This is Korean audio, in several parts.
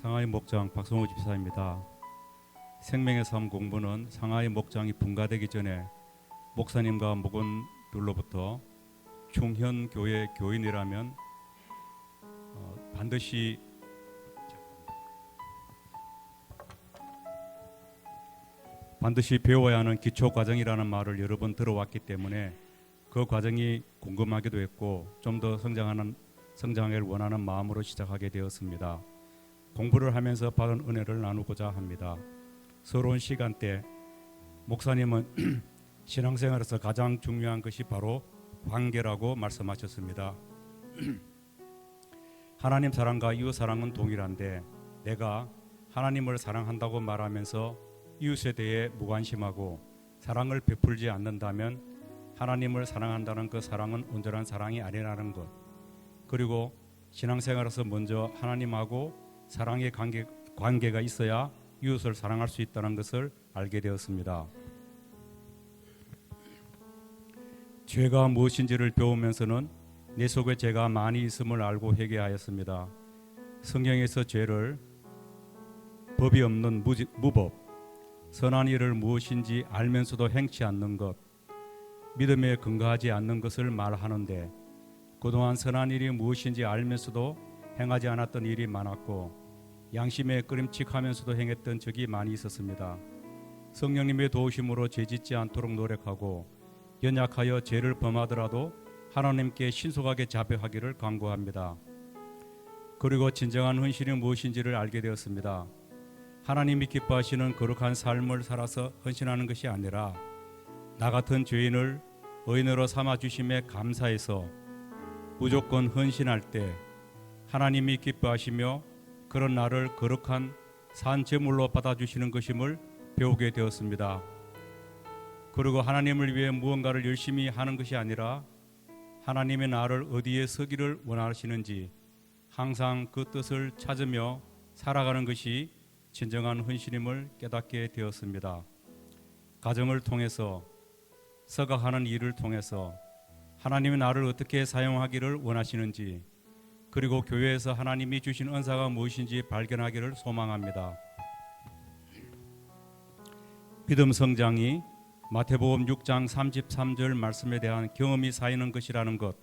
상하이 목장 박성호 집사입니다. 생명의 삶 공부는 상하이 목장이 분가되기 전에 목사님과 목원들로부터 충현교회 교인이라면 반드시 배워야 하는 기초 과정이라는 말을 여러 번 들어왔기 때문에 그 과정이 궁금하기도 했고 좀 더 성장하기를 원하는 마음으로 시작하게 되었습니다. 공부를 하면서 받은 은혜를 나누고자 합니다. 새로운 시간대 목사님은 신앙생활에서 가장 중요한 것이 바로 관계라고 말씀하셨습니다. 하나님 사랑과 이웃 사랑은 동일한데 내가 하나님을 사랑한다고 말하면서 이웃에 대해 무관심하고 사랑을 베풀지 않는다면 하나님을 사랑한다는 그 사랑은 온전한 사랑이 아니라는 것, 그리고 신앙생활에서 먼저 하나님하고 사랑의 관계가 있어야 이웃을 사랑할 수 있다는 것을 알게 되었습니다. 죄가 무엇인지를 배우면서는 내 속에 죄가 많이 있음을 알고 회개하였습니다. 성경에서 죄를 법이 없는 무법, 선한 일을 무엇인지 알면서도 행치 않는 것, 믿음에 근거하지 않는 것을 말하는데 그동안 선한 일이 무엇인지 알면서도 행하지 않았던 일이 많았고 양심에 끄림칙하면서도 행했던 적이 많이 있었습니다. 성령님의 도우심으로 죄짓지 않도록 노력하고 연약하여 죄를 범하더라도 하나님께 신속하게 자백하기를 간구합니다. 그리고 진정한 헌신이 무엇인지를 알게 되었습니다. 하나님이 기뻐하시는 거룩한 삶을 살아서 헌신하는 것이 아니라 나 같은 죄인을 의인으로 삼아주심에 감사해서 무조건 헌신할 때 하나님이 기뻐하시며 그런 나를 거룩한 산 제물로 받아주시는 것임을 배우게 되었습니다. 그리고 하나님을 위해 무언가를 열심히 하는 것이 아니라 하나님의 나를 어디에 서기를 원하시는지 항상 그 뜻을 찾으며 살아가는 것이 진정한 헌신임을 깨닫게 되었습니다. 가정을 통해서 서각하는 일을 통해서 하나님의 나를 어떻게 사용하기를 원하시는지, 그리고 교회에서 하나님이 주신 은사가 무엇인지 발견하기를 소망합니다. 믿음 성장이 마태복음 6장 33절 말씀에 대한 경험이 쌓이는 것이라는 것,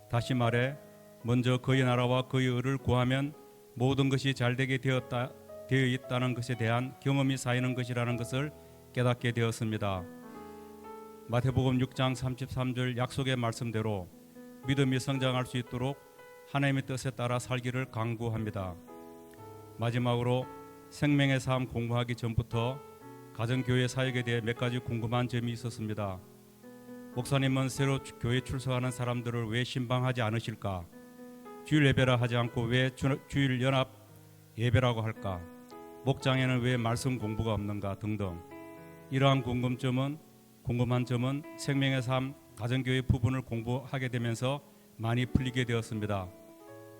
다시 말해 먼저 그의 나라와 그의 의를 구하면 모든 것이 잘되게 되어 있다는 것에 대한 경험이 쌓이는 것이라는 것을 깨닫게 되었습니다. 마태복음 6장 33절 약속의 말씀대로 믿음이 성장할 수 있도록 하나님의 뜻에 따라 살기를 간구합니다. 마지막으로 생명의 삶 공부하기 전부터 가정교회 사역에 대해 몇 가지 궁금한 점이 있었습니다. 목사님은 새로 교회 출석하는 사람들을 왜 신방하지 않으실까? 주일 예배라 하지 않고 왜 주일 연합 예배라고 할까? 목장에는 왜 말씀 공부가 없는가? 등등. 이러한 궁금한 점은 생명의 삶 가정교회 부분을 공부하게 되면서 많이 풀리게 되었습니다.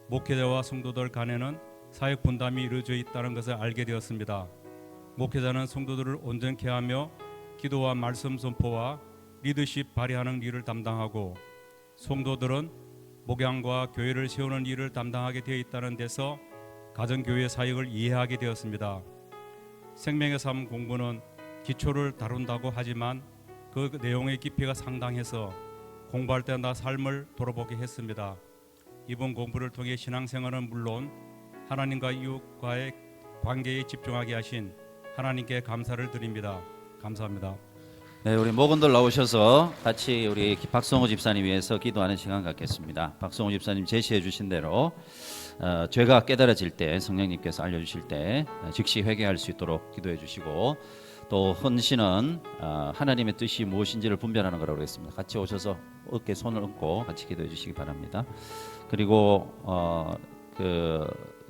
목회자와 성도들 간에는 사역 분담이 이루어져 있다는 것을 알게 되었습니다. 목회자는 성도들을 온전케 하며 기도와 말씀 선포와 리더십 발휘하는 일을 담당하고 성도들은 목양과 교회를 세우는 일을 담당하게 되어 있다는 데서 가정교회 사역을 이해하게 되었습니다. 생명의 삶 공부는 기초를 다룬다고 하지만 그 내용의 깊이가 상당해서 공부할 때마다 삶을 돌아보게 했습니다. 이번 공부를 통해 신앙생활은 물론 하나님과 이웃과의 관계에 집중하게 하신 하나님께 감사를 드립니다. 감사합니다. 네, 우리 목원들 나오셔서 같이 우리 박성호 집사님 위해서 기도하는 시간 갖겠습니다. 박성호 집사님 제시해 주신 대로 죄가 깨달아질 때 성령님께서 알려주실 때 즉시 회개할 수 있도록 기도해 주시고, 또 헌신은 하나님의 뜻이 무엇인지를 분별하는 거라고 그랬습니다. 같이 오셔서 어깨에 손을 얹고 같이 기도해 주시기 바랍니다. 그리고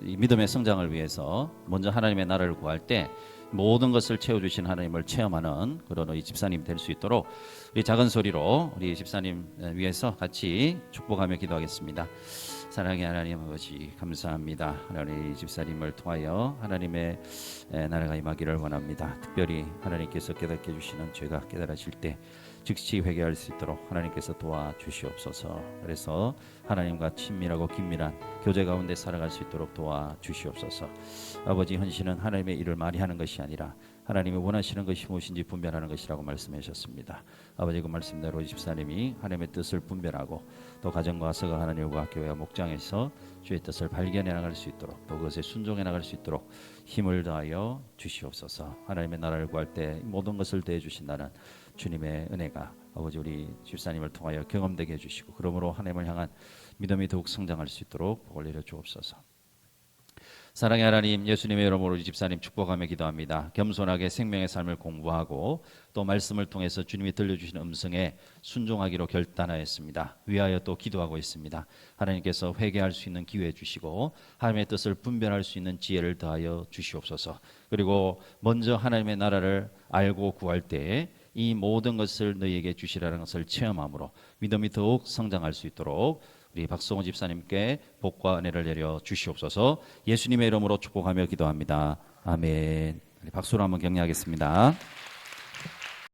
이 믿음의 성장을 위해서 먼저 하나님의 나라를 구할 때 모든 것을 채워주신 하나님을 체험하는 그런 우리 집사님 될 수 있도록 우리 작은 소리로 우리 집사님 위해서 같이 축복하며 기도하겠습니다. 사랑의 하나님 아버지, 감사합니다. 하나님 집사님을 통하여 하나님의 나라가 임하기를 원합니다. 특별히 하나님께서 깨닫게 해주시는 죄가 깨달아질 때 즉시 회개할 수 있도록 하나님께서 도와주시옵소서. 그래서 하나님과 친밀하고 긴밀한 교제 가운데 살아갈 수 있도록 도와주시옵소서. 아버지, 헌신은 하나님의 일을 많이 하는 것이 아니라 하나님이 원하시는 것이 무엇인지 분별하는 것이라고 말씀해 주셨습니다. 아버지, 그 말씀대로 집사님이 하나님의 뜻을 분별하고 또 가정과 서가 하나님과 교회와 목장에서 주의 뜻을 발견해 나갈 수 있도록 또 그것에 순종해 나갈 수 있도록 힘을 다하여 주시옵소서. 하나님의 나라를 구할 때 모든 것을 대해 주신다는 주님의 은혜가 아버지 우리 집사님을 통하여 경험되게 해주시고 그러므로 하나님을 향한 믿음이 더욱 성장할 수 있도록 복을 내려 주옵소서. 사랑의 하나님, 예수님의 이름으로 우리 집사님 축복하며 기도합니다. 겸손하게 생명의 삶을 공부하고 또 말씀을 통해서 주님이 들려주신 음성에 순종하기로 결단하였습니다. 위하여 또 기도하고 있습니다. 하나님께서 회개할 수 있는 기회 주시고 하나님의 뜻을 분별할 수 있는 지혜를 더하여 주시옵소서. 그리고 먼저 하나님의 나라를 알고 구할 때에 이 모든 것을 너희에게 주시라는 것을 체험함으로 믿음이 더욱 성장할 수 있도록 우리 박성호 집사님께 복과 은혜를 내려 주시옵소서. 예수님의 이름으로 축복하며 기도합니다. 아멘. 박수로 한번 격려하겠습니다.